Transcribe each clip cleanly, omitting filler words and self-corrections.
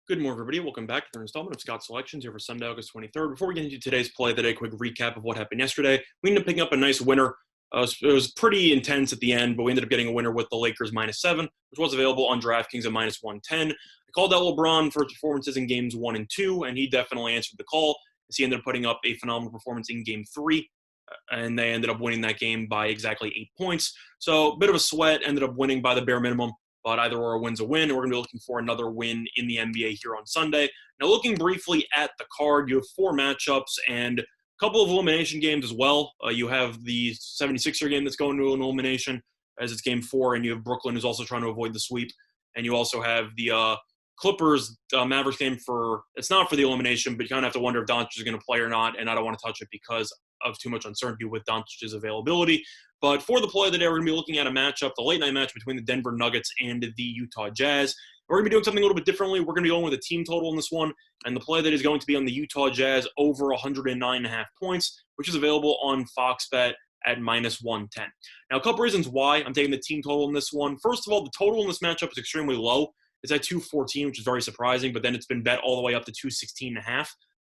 Good morning, everybody. Welcome back to the installment of Scott's Selections here for Sunday, August 23rd. Before we get into today's play of the day, quick recap of what happened yesterday. We ended up picking up a nice winner. It was pretty intense at the end, but we ended up getting a winner with the Lakers -7, which was available on DraftKings at -110. I called out LeBron for his performances in games 1 and 2, and he definitely answered the call as he ended up putting up a phenomenal performance in game 3, and they ended up winning that game by exactly 8 points. So a bit of a sweat, ended up winning by the bare minimum. But either or, a win's a win. We're going to be looking for another win in the NBA here on Sunday. Now, looking briefly at the card, you have 4 matchups and a couple of elimination games as well. You have the 76er game that's going to an elimination as it's game 4, and you have Brooklyn who's also trying to avoid the sweep. And you also have the Clippers Mavericks game it's not for the elimination, but you kind of have to wonder if Doncic is going to play or not, and I don't want to touch it because of too much uncertainty with Doncic's availability. But for the play of the day, we're going to be looking at a matchup, the late night match between the Denver Nuggets and the Utah Jazz. We're going to be doing something a little bit differently. We're going to be going with a team total in this one, and the play that is going to be on the Utah Jazz over 109.5 points, which is available on Fox Bet at -110. Now, a couple reasons why I'm taking the team total in this one. First of all, the total in this matchup is extremely low. It's at 214, which is very surprising, but then it's been bet all the way up to 216.5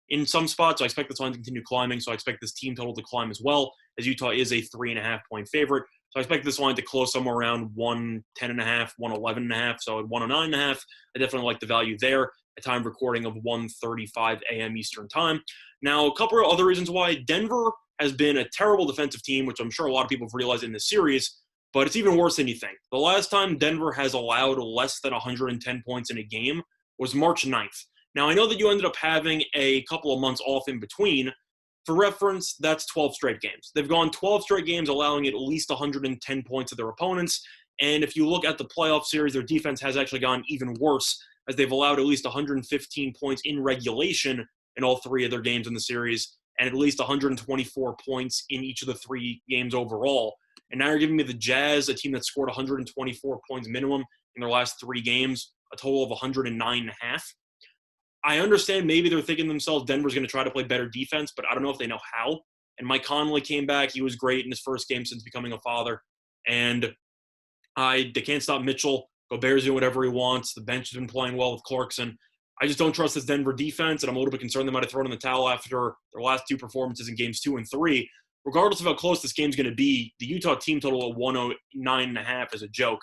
in some spots. So I expect this line to continue climbing, so I expect this team total to climb as well, as Utah is a 3.5-point favorite. So I expect this line to close somewhere around 110.5, 111.5, so at 109.5. I definitely like the value there. A time recording of 1:35 a.m. Eastern time. Now, a couple of other reasons why. Denver has been a terrible defensive team, which I'm sure a lot of people have realized in this series, but it's even worse than you think. The last time Denver has allowed less than 110 points in a game was March 9th. Now, I know that you ended up having a couple of months off in between. For reference, that's 12 straight games. They've gone 12 straight games allowing at least 110 points to their opponents. And if you look at the playoff series, their defense has actually gone even worse, as they've allowed at least 115 points in regulation in all 3 of their games in the series, and at least 124 points in each of the 3 games overall. And now you're giving me the Jazz, a team that scored 124 points minimum in their last 3 games, a total of 109.5. I understand maybe they're thinking to themselves Denver's going to try to play better defense, but I don't know if they know how. And Mike Conley came back. He was great in his first game since becoming a father. And they can't stop Mitchell. Gobert's doing whatever he wants. The bench has been playing well with Clarkson. I just don't trust this Denver defense, and I'm a little bit concerned they might have thrown in the towel after their last 2 performances in games 2 and 3. Regardless of how close this game's going to be, the Utah team total at 109.5 is a joke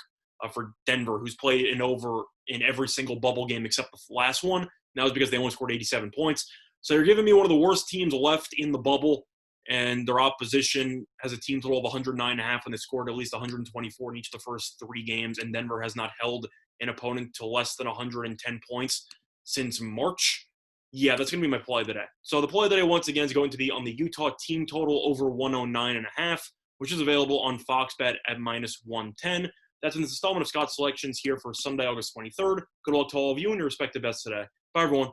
for Denver, who's played in over in every single bubble game except the last one. And that was because they only scored 87 points. So you're giving me one of the worst teams left in the bubble, and their opposition has a team total of 109.5 when they scored at least 124 in each of the first 3 games, and Denver has not held an opponent to less than 110 points since March. Yeah, that's going to be my play today. So the play today, once again, is going to be on the Utah team total over 109.5, which is available on Fox Bet at -110. That's in this installment of Scott's Selections here for Sunday, August 23rd. Good luck to all of you and your respective bets today. Bye, everyone.